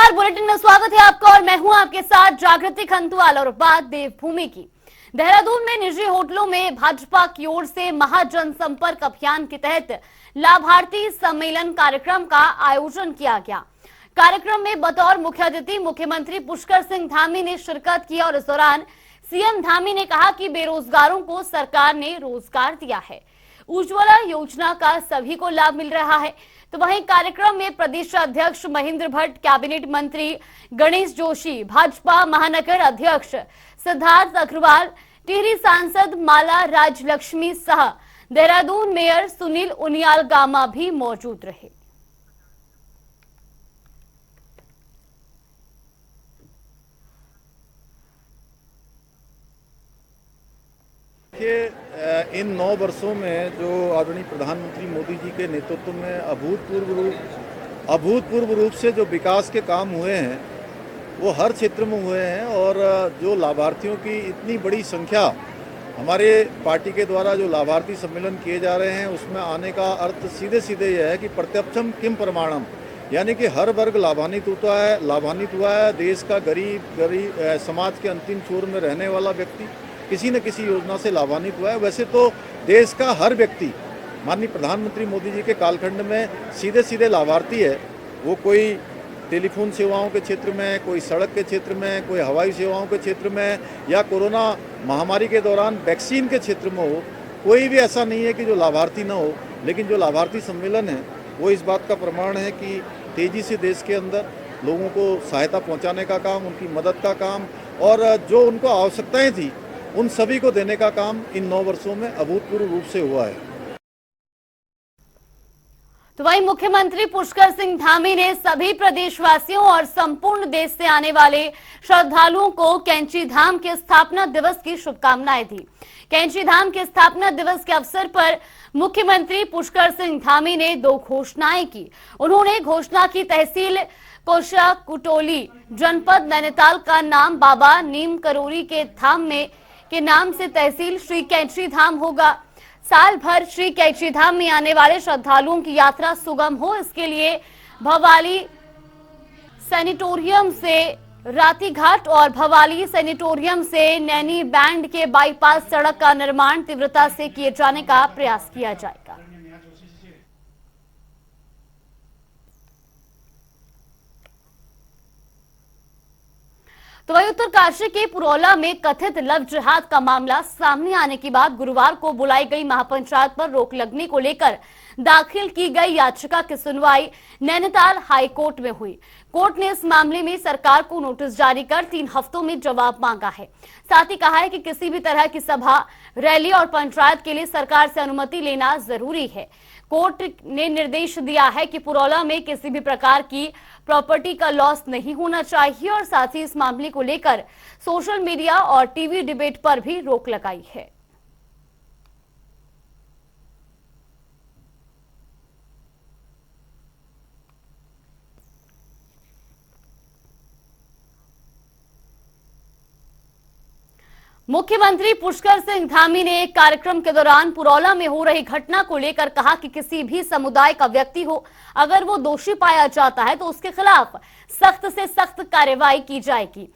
नमस्कार, बुलेटिन में स्वागत है आपका और मैं हूं आपके साथ जागृति खंतवाल। और बात देवभूमि की। देहरादून में निजी होटलों में भाजपा की ओर से महाजनसंपर्क अभियान के तहत लाभार्थी सम्मेलन कार्यक्रम का आयोजन किया गया। कार्यक्रम में बतौर मुख्य अतिथि मुख्यमंत्री पुष्कर सिंह धामी ने शिरकत की और इस दौरान सीएम धामी ने कहा कि बेरोजगारों को सरकार ने रोजगार दिया है। उज्ज्वला योजना का सभी को लाभ मिल रहा है। तो वहीं कार्यक्रम में प्रदेश अध्यक्ष महेंद्र भट्ट, कैबिनेट मंत्री गणेश जोशी, भाजपा महानगर अध्यक्ष सिद्धार्थ अग्रवाल, टिहरी सांसद माला राजलक्ष्मी सह देहरादून मेयर सुनील उनियाल गामा भी मौजूद रहे। इन 9 वर्षों में जो आदरणीय प्रधानमंत्री मोदी जी के नेतृत्व में अभूतपूर्व रूप से जो विकास के काम हुए हैं वो हर क्षेत्र में हुए हैं। और जो लाभार्थियों की इतनी बड़ी संख्या हमारे पार्टी के द्वारा जो लाभार्थी सम्मेलन किए जा रहे हैं उसमें आने का अर्थ सीधे सीधे यह है कि प्रत्यक्षम किम प्रमाणम, यानी कि हर वर्ग लाभान्वित हुआ है। देश का गरीब समाज के अंतिम छोर में रहने वाला व्यक्ति किसी न किसी योजना से लाभान्वित हुआ है। वैसे तो देश का हर व्यक्ति माननीय प्रधानमंत्री मोदी जी के कालखंड में सीधे सीधे लाभार्थी है। वो कोई टेलीफोन सेवाओं के क्षेत्र में, कोई सड़क के क्षेत्र में, कोई हवाई सेवाओं के क्षेत्र में, या कोरोना महामारी के दौरान वैक्सीन के क्षेत्र में हो, कोई भी ऐसा नहीं है कि जो लाभार्थी ना हो। लेकिन जो लाभार्थी सम्मेलन है वो इस बात का प्रमाण है कि तेज़ी से देश के अंदर लोगों को सहायता पहुँचाने का काम, उनकी मदद का काम और जो उनको आवश्यकताएँ थी उन सभी को देने का काम इन 9 वर्षों में अभूतपूर्व रूप से हुआ है। तो वहीं मुख्यमंत्री पुष्कर सिंह धामी ने सभी प्रदेशवासियों और संपूर्ण देश से आने वाले श्रद्धालुओं को कैंची धाम के स्थापना दिवस की शुभकामनाएं दी। कैंची धाम के स्थापना दिवस के अवसर पर मुख्यमंत्री पुष्कर सिंह धामी ने 2 घोषणाएं की। उन्होंने घोषणा की तहसील कोशा कुटोली जनपद नैनीताल का नाम बाबा नीम करोरी के नाम से तहसील श्री कैंची धाम होगा। साल भर श्री कैंची धाम में आने वाले श्रद्धालुओं की यात्रा सुगम हो, इसके लिए भवाली सैनिटोरियम से रातीघाट और भवाली सैनिटोरियम से नैनी बैंड के बाईपास सड़क का निर्माण तीव्रता से किए जाने का प्रयास किया जाएगा। तो वही उत्तरकाशी के पुरौला में कथित लव जिहाद का मामला सामने आने के बाद गुरुवार को बुलाई गई महापंचायत पर रोक लगने को लेकर दाखिल की गई याचिका की सुनवाई नैनीताल हाई कोर्ट में हुई। कोर्ट ने इस मामले में सरकार को नोटिस जारी कर 3 हफ्तों में जवाब मांगा है। साथ ही कहा है कि किसी भी तरह की सभा, रैली और पंचायत के लिए सरकार से अनुमति लेना जरूरी है। कोर्ट ने निर्देश दिया है कि पुरौला में किसी भी प्रकार की प्रॉपर्टी का लॉस नहीं होना चाहिए और साथ ही इस मामले को लेकर सोशल मीडिया और टीवी डिबेट पर भी रोक लगाई है। मुख्यमंत्री पुष्कर सिंह धामी ने एक कार्यक्रम के दौरान पुरौला में हो रही घटना को लेकर कहा कि किसी भी समुदाय का व्यक्ति हो, अगर वो दोषी पाया जाता है तो उसके खिलाफ सख्त से सख्त कार्रवाई की जाएगी।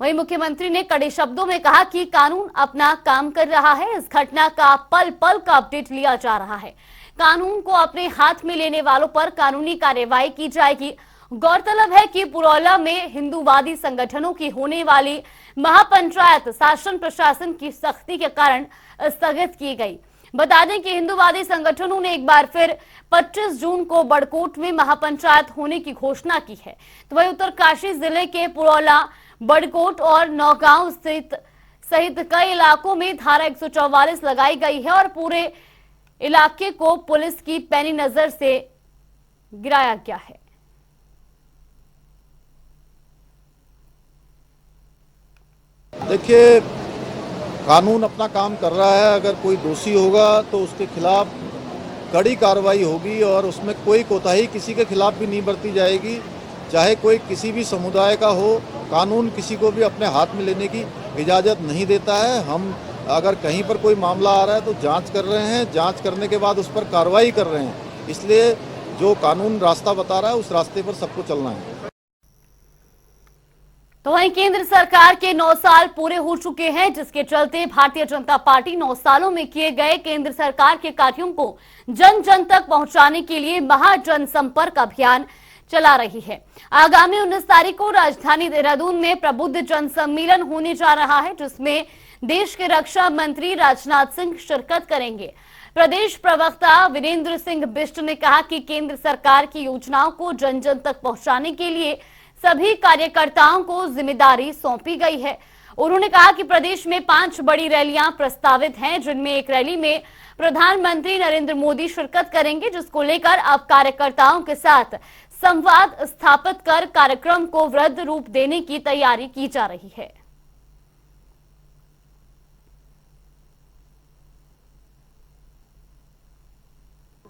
वहीं मुख्यमंत्री ने कड़े शब्दों में कहा कि कानून अपना काम कर रहा है। इस घटना का पल पल का अपडेट लिया जा रहा है। कानून को अपने हाथ में लेने वालों पर कानूनी कार्रवाई की जाएगी। गौरतलब है कि पुरौला में हिंदूवादी संगठनों की होने वाली महापंचायत शासन प्रशासन की सख्ती के कारण स्थगित की गई। बता दें कि हिंदूवादी संगठनों ने एक बार फिर 25 जून को बड़कोट में महापंचायत होने की घोषणा की है। तो वही उत्तरकाशी जिले के पुरौला, बड़कोट और नौगांव सहित कई इलाकों में धारा 144 लगाई गई है और पूरे इलाके को पुलिस की पैनी नजर से गिराया गया है। देखिए, कानून अपना काम कर रहा है। अगर कोई दोषी होगा तो उसके खिलाफ कड़ी कार्रवाई होगी और उसमें कोई कोताही किसी के खिलाफ भी नहीं बरती जाएगी, चाहे कोई किसी भी समुदाय का हो। कानून किसी को भी अपने हाथ में लेने की इजाज़त नहीं देता है। हम अगर कहीं पर कोई मामला आ रहा है तो जांच कर रहे हैं, जांच करने के बाद उस पर कार्रवाई कर रहे हैं। इसलिए जो कानून रास्ता बता रहा है उस रास्ते पर सबको चलना है। तो वहीं केंद्र सरकार के 9 साल पूरे हो चुके हैं, जिसके चलते भारतीय जनता पार्टी 9 सालों में किए गए केंद्र सरकार के कार्यों को जन जन तक पहुंचाने के लिए महाजनसंपर्क अभियान चला रही है। आगामी 19 तारीख को राजधानी देहरादून में प्रबुद्ध जन सम्मेलन होने जा रहा है, जिसमें देश के रक्षा मंत्री राजनाथ सिंह शिरकत करेंगे। प्रदेश प्रवक्ता वीरेंद्र सिंह बिष्ट ने कहा कि केंद्र सरकार की योजनाओं को जन जन तक पहुंचाने के लिए सभी कार्यकर्ताओं को जिम्मेदारी सौंपी गई है। उन्होंने कहा कि प्रदेश में 5 बड़ी रैलियां प्रस्तावित हैं, जिनमें एक रैली में प्रधानमंत्री नरेंद्र मोदी शिरकत करेंगे, जिसको लेकर अब कार्यकर्ताओं के साथ संवाद स्थापित कर कार्यक्रम को वृद्ध रूप देने की तैयारी की जा रही है।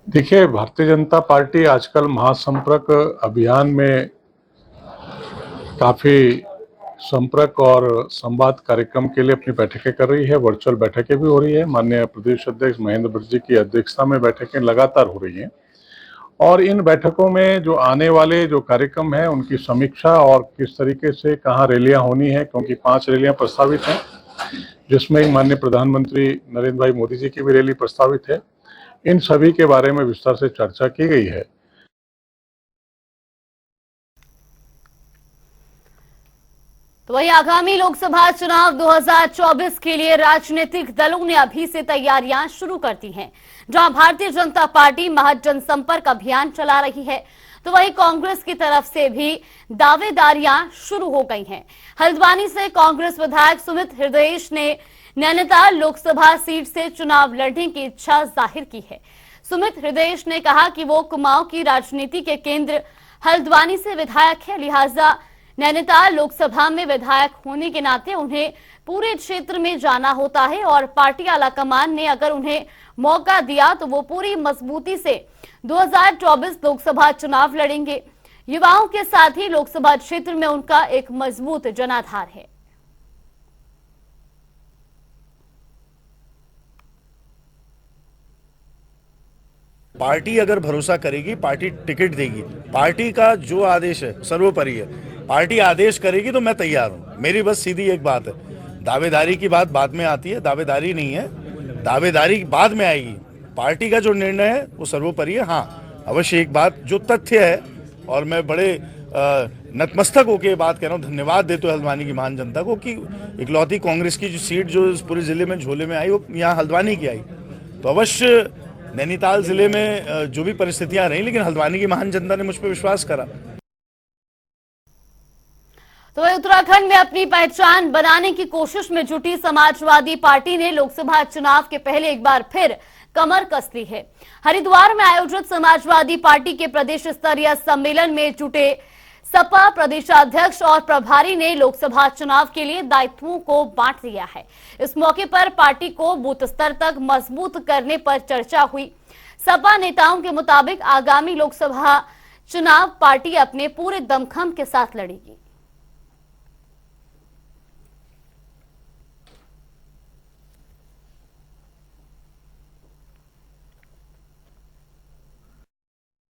देखिए, भारतीय जनता पार्टी आजकल महासंपर्क अभियान में काफ़ी संपर्क और संवाद कार्यक्रम के लिए अपनी बैठकें कर रही है। वर्चुअल बैठकें भी हो रही है। माननीय प्रदेश अध्यक्ष महेंद्र भट्ट जी की अध्यक्षता में बैठकें लगातार हो रही हैं और इन बैठकों में जो आने वाले जो कार्यक्रम हैं उनकी समीक्षा और किस तरीके से कहाँ रैलियाँ होनी है, क्योंकि 5 रैलियाँ प्रस्तावित हैं, जिसमें माननीय प्रधानमंत्री नरेंद्र भाई मोदी जी की भी रैली प्रस्तावित है। इन सभी के बारे में विस्तार से चर्चा की गई है। तो वही आगामी लोकसभा चुनाव 2024 के लिए राजनीतिक दलों ने अभी से तैयारियां शुरू कर दी हैं, जहां भारतीय जनता पार्टी महाजनसंपर्क अभियान चला रही है, तो वही कांग्रेस की तरफ से भी दावेदारियां शुरू हो गई हैं। हल्द्वानी से कांग्रेस विधायक सुमित हृदयेश ने नैनीताल लोकसभा सीट से चुनाव लड़ने की इच्छा जाहिर की है। सुमित हृदयेश ने कहा कि वो कुमाऊं की राजनीति के केंद्र हल्द्वानी से विधायक है, लिहाजा नैनीताल लोकसभा में विधायक होने के नाते उन्हें पूरे क्षेत्र में जाना होता है और पार्टी आलाकमान ने अगर उन्हें मौका दिया तो वो पूरी मजबूती से 2024 लोकसभा चुनाव लड़ेंगे। युवाओं के साथ ही लोकसभा क्षेत्र में उनका एक मजबूत जनाधार है। पार्टी अगर भरोसा करेगी, पार्टी टिकट देगी, पार्टी का जो आदेश है सर्वोपरि है, पार्टी आदेश करेगी तो मैं तैयार हूं। मेरी बस सीधी एक बात है, दावेदारी की बात बाद में आती है, दावेदारी नहीं है, दावेदारी बाद में आएगी। पार्टी का जो निर्णय है वो सर्वोपरि है। हाँ, अवश्य एक बात जो तथ्य है, और मैं बड़े नतमस्तक होकर बात कर रहा हूँ, धन्यवाद देते हुए हल्द्वानी की महान जनता को कि इकलौती कांग्रेस की जो सीट जो पूरे जिले में झोले में आई वो यहाँ हल्द्वानी की आई। तो अवश्य नैनीताल जिले में जो भी परिस्थितियां रही, लेकिन हल्द्वानी की महान जनता ने मुझ पर विश्वास करा। तो उत्तराखंड में अपनी पहचान बनाने की कोशिश में जुटी समाजवादी पार्टी ने लोकसभा चुनाव के पहले एक बार फिर कमर कस ली है। हरिद्वार में आयोजित समाजवादी पार्टी के प्रदेश स्तरीय सम्मेलन में जुटे सपा प्रदेशाध्यक्ष और प्रभारी ने लोकसभा चुनाव के लिए दायित्वों को बांट दिया है। इस मौके पर पार्टी को बूथ स्तर तक मजबूत करने पर चर्चा हुई। सपा नेताओं के मुताबिक आगामी लोकसभा चुनाव पार्टी अपने पूरे दमखम के साथ लड़ेगी।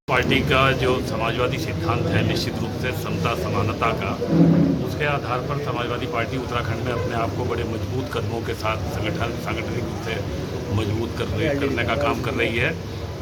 पार्टी का जो समाजवादी सिद्धांत है, निश्चित रूप से समता समानता का, उसके आधार पर समाजवादी पार्टी उत्तराखंड में अपने आप को बड़े मजबूत कदमों के साथ सांगठनिक रूप से मजबूत करने का काम कर रही है।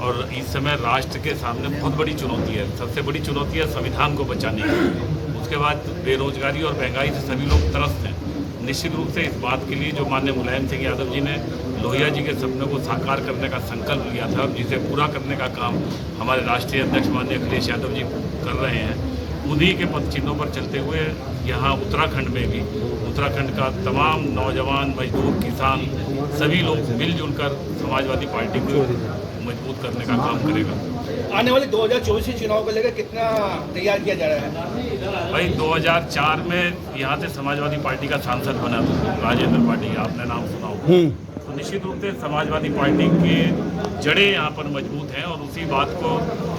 और इस समय राष्ट्र के सामने बहुत बड़ी चुनौती है। सबसे बड़ी चुनौती है संविधान को बचाने की। उसके बाद बेरोजगारी और महंगाई से सभी लोग त्रस्त हैं। निश्चित रूप से इस बात के लिए जो माननीय मुलायम सिंह यादव जी ने लोहिया जी के सपने को साकार करने का संकल्प लिया था, जिसे पूरा करने का काम हमारे राष्ट्रीय अध्यक्ष माननीय अखिलेश यादव जी कर रहे हैं, उन्हीं के पद चिन्हों पर चलते हुए यहाँ उत्तराखंड में भी उत्तराखंड का तमाम नौजवान, मजदूर, किसान सभी लोग मिलजुल कर समाजवादी पार्टी को मजबूत करने का काम करेगा। आने वाले 2024 के चुनाव को लेकर कितना तैयार किया जा रहा है? भाई 2004 में यहाँ से समाजवादी पार्टी का सांसद बना था राजेंद्र पाटिल, आपने नाम सुना होगा। तो निश्चित रूप से समाजवादी पार्टी के जड़ें यहाँ पर मजबूत हैं और उसी बात को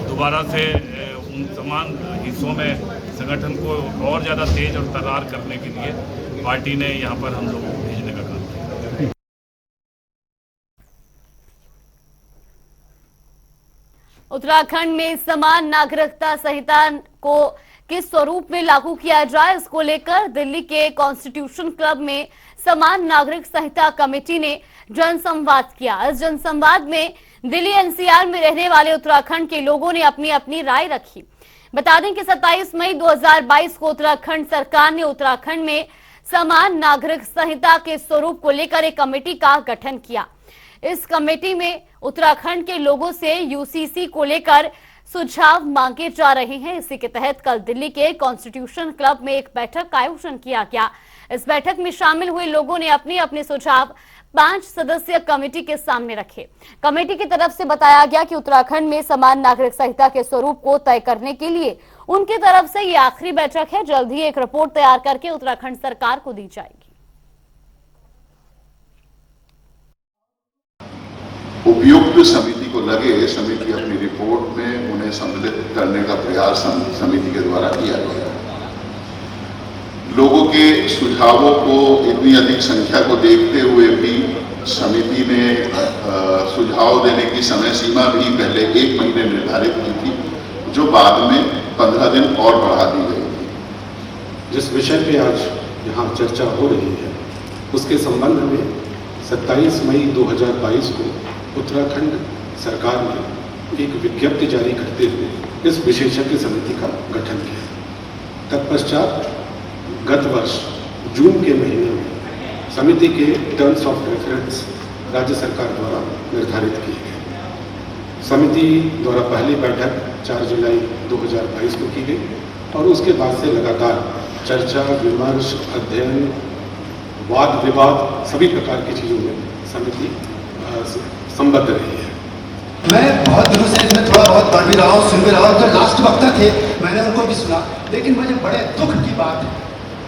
दोबारा से उन तमाम हिस्सों में संगठन को और ज़्यादा तेज और तर्रार करने के लिए पार्टी ने यहाँ पर हम लोगों को भेजने का काम किया। उत्तराखंड में समान नागरिकता संहिता को किस स्वरूप में लागू किया जाए, इसको लेकर दिल्ली के कॉन्स्टिट्यूशन क्लब में समान नागरिक संहिता कमेटी ने जनसंवाद किया। इस जनसंवाद में दिल्ली एनसीआर में रहने वाले उत्तराखंड के लोगों ने अपनी अपनी राय रखी। बता दें कि 27 मई 2022 को उत्तराखंड सरकार ने उत्तराखंड में समान नागरिक संहिता के स्वरूप को लेकर एक कमेटी का गठन किया। इस कमेटी में उत्तराखंड के लोगों से यूसीसी को लेकर सुझाव मांगे जा रहे हैं। इसी के तहत कल दिल्ली के कॉन्स्टिट्यूशन क्लब में एक बैठक का आयोजन किया गया। इस बैठक में शामिल हुए लोगों ने अपने अपने सुझाव 5 सदस्यीय कमेटी के सामने रखे। कमेटी की तरफ से बताया गया कि उत्तराखंड में समान नागरिक संहिता के स्वरूप को तय करने के लिए उनकी तरफ से ये आखिरी बैठक है। जल्द ही एक रिपोर्ट तैयार करके उत्तराखंड सरकार को दी जाएगी। उपयुक्त समिति को लगे, समिति अपनी रिपोर्ट में उन्हें सम्मिलित करने का प्रयास समिति के द्वारा किया गया। लोगों के सुझावों को इतनी अधिक संख्या को देखते हुए भी समिति ने सुझाव देने की समय सीमा भी पहले 1 महीने निर्धारित की थी, जो बाद में 15 दिन और बढ़ा दी गई थी। जिस विषय पे आज यहाँ चर्चा हो रही है उसके संबंध में 27 मई 2022 को उत्तराखंड सरकार ने एक विज्ञप्ति जारी करते हुए इस विशेषज्ञ समिति का गठन किया। तत्पश्चात गत वर्ष जून के महीने में समिति के टर्म्स ऑफ रेफरेंस राज्य सरकार द्वारा निर्धारित किए गए। समिति द्वारा पहली बैठक 4 जुलाई 2022 को की गई और उसके बाद से लगातार चर्चा, विमर्श, अध्ययन, वाद विवाद सभी प्रकार की चीज़ों में समिति संबद्ध रही है। मैं बहुत दिनों से इसमें थोड़ा बहुत पढ़ भी रहा हूँ, सुन भी रहा हूँ। जो लास्ट वक्ता थे मैंने उनको भी सुना, लेकिन मुझे बड़े दुख की बात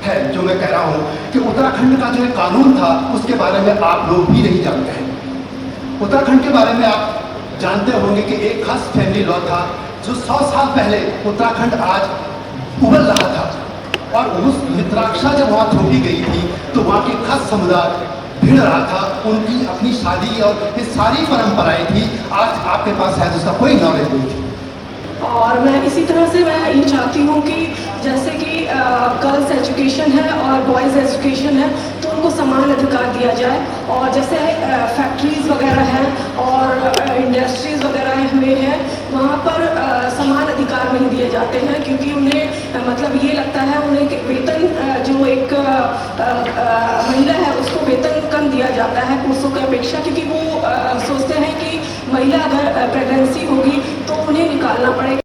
है जो मैं कह रहा हूँ कि उत्तराखंड का जो एक कानून था उसके बारे में आप लोग भी नहीं जानते हैं। उत्तराखंड के बारे में आप जानते होंगे कि एक खास फैमिली लॉ था जो 100 साल पहले उत्तराखंड आज उबल रहा था, और उस मित्राक्षा जब वहाँ थोपी गई थी तो वहाँ के खास समुदाय भिड़ रहा था। उनकी अपनी शादी और ये सारी परंपराएं थी, आज आपके पास है जिसका कोई नॉलेज नहीं थी। और मैं इसी तरह से मैं ये चाहती हूँ कि जैसे कि गर्ल्स एजुकेशन है और बॉयज़ एजुकेशन है तो उनको समान अधिकार दिया जाए, और जैसे फैक्ट्रीज़ वगैरह हैं और इंडस्ट्रीज़ वगैरह हुए हैं वहाँ पर समान अधिकार नहीं दिए जाते हैं, क्योंकि उन्हें मतलब ये लगता है उन्हें वेतन जो एक महिला है उसको वेतन कम दिया जाता है पुरुषों की अपेक्षा, क्योंकि वो सोचते हैं कि महिला अगर प्रेगनेंसी होगी तो उन्हें निकालना पड़ेगा।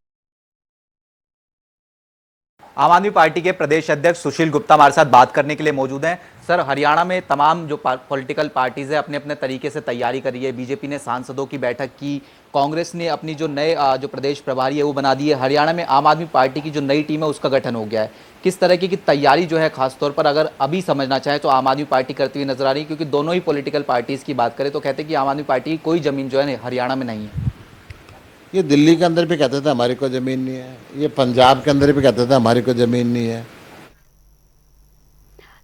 आम आदमी पार्टी के प्रदेश अध्यक्ष सुशील गुप्ता हमारे साथ बात करने के लिए मौजूद हैं। सर, हरियाणा में तमाम जो पॉलिटिकल पार्टीज है अपने अपने तरीके से तैयारी करी है। बीजेपी ने सांसदों की बैठक की, कांग्रेस ने अपनी जो नए जो प्रदेश प्रभारी है वो बना दी है। हरियाणा में आम आदमी पार्टी की जो नई टीम है उसका गठन हो गया है। किस तरह की तैयारी जो है खासतौर पर अगर अभी समझना चाहे तो आम आदमी पार्टी करती हुई नजर आ रही है, क्योंकि दोनों ही पॉलिटिकल पार्टीज की बात करें तो कहते हैं कि आम आदमी पार्टी की कोई जमीन जो है हरियाणा में नहीं है। ये दिल्ली के अंदर भी कहते थे हमारी कोई ज़मीन नहीं है, ये पंजाब के अंदर भी कहते थे हमारी कोई ज़मीन नहीं है।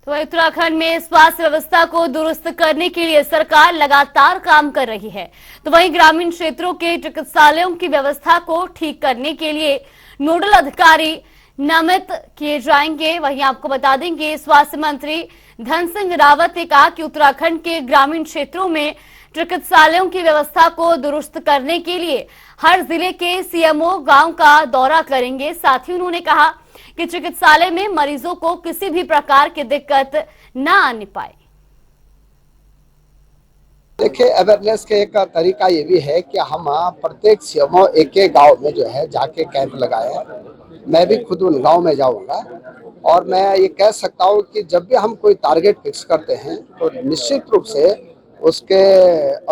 तो उत्तराखंड में स्वास्थ्य व्यवस्था को दुरुस्त करने के लिए सरकार लगातार काम कर रही है, तो वहीं ग्रामीण क्षेत्रों के चिकित्सालयों की व्यवस्था को ठीक करने के लिए नोडल अधिकारी नामित किए जाएंगे। वहीं आपको बता देंगे स्वास्थ्य मंत्री धन सिंह रावत ने कहा कि उत्तराखंड के ग्रामीण क्षेत्रों में चिकित्सालयों की व्यवस्था को दुरुस्त करने के लिए हर जिले के सीएमओ गांव का दौरा करेंगे। साथ ही उन्होंने कहा कि चिकित्सालय में मरीजों को किसी भी प्रकार की दिक्कत न आने पाए। देखिए, अवेयरनेस के एक तरीका ये भी है कि हम प्रत्येक सीएमओ एक गांव में जो है जाके कैंप लगाए हैं। मैं भी खुद उन गांव में जाऊंगा और मैं ये कह सकता हूं कि जब भी हम कोई टारगेट फिक्स करते हैं तो निश्चित रूप से उसके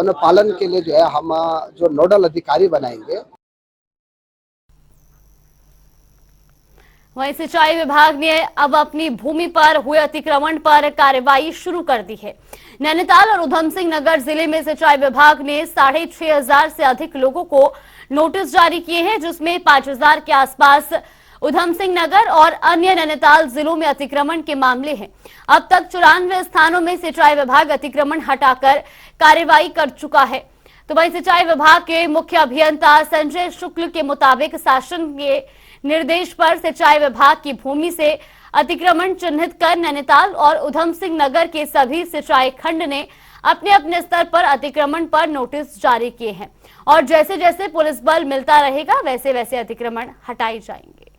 अनुपालन के लिए जो है हम जो नोडल अधिकारी बनाएंगे। वहीं सिंचाई विभाग ने अब अपनी भूमि पर हुए अतिक्रमण पर कार्रवाई शुरू कर दी है। नैनीताल और उधम सिंह नगर जिले में सिंचाई विभाग ने 6,500 से अधिक लोगों को नोटिस जारी किए हैं, जिसमें 5,000 के आसपास उधम सिंह नगर और अन्य नैनीताल जिलों में अतिक्रमण के मामले हैं। अब तक 94 स्थानों में सिंचाई विभाग अतिक्रमण हटाकर कार्रवाई कर चुका है। तो वहीं सिंचाई विभाग के मुख्य अभियंता संजय शुक्ल के मुताबिक शासन के निर्देश पर सिंचाई विभाग की भूमि से अतिक्रमण चिन्हित कर नैनीताल और उधम सिंह नगर के सभी सिंचाई खंड ने अपने अपने स्तर पर अतिक्रमण पर नोटिस जारी किए हैं और जैसे जैसे पुलिस बल मिलता रहेगा वैसे वैसे अतिक्रमण हटाए जाएंगे।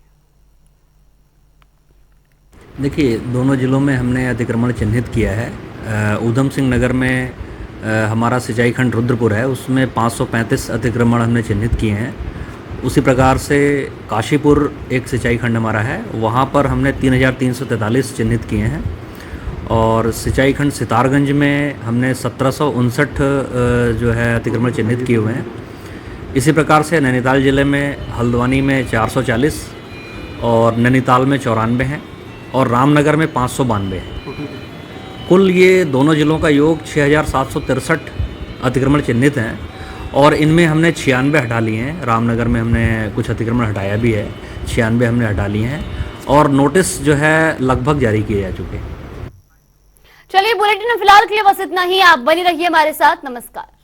देखिए, दोनों जिलों में हमने अतिक्रमण चिन्हित किया है। उधम सिंह नगर में हमारा सिंचाई खंड रुद्रपुर है, उसमें 535 अतिक्रमण हमने चिन्हित किए हैं। उसी प्रकार से काशीपुर एक सिंचाई खंड हमारा है, वहाँ पर हमने 3343 चिन्हित किए हैं और सिंचाई खंड सितारगंज में हमने 1759 जो है अतिक्रमण चिन्हित किए हुए हैं। इसी प्रकार से नैनीताल ज़िले में हल्द्वानी में 440 और नैनीताल में 94 हैं और रामनगर में 592 है। कुल ये दोनों जिलों का योग 6763 अतिक्रमण चिन्हित हैं और इनमें हमने 96 हटा लिए हैं। रामनगर में हमने कुछ अतिक्रमण हटाया भी है, 96 हमने हटा लिए हैं और नोटिस जो है लगभग जारी किए जा चुके हैं। चलिए, बुलेटिन में फिलहाल के लिए बस इतना ही। आप बनी रहिए हमारे साथ। नमस्कार।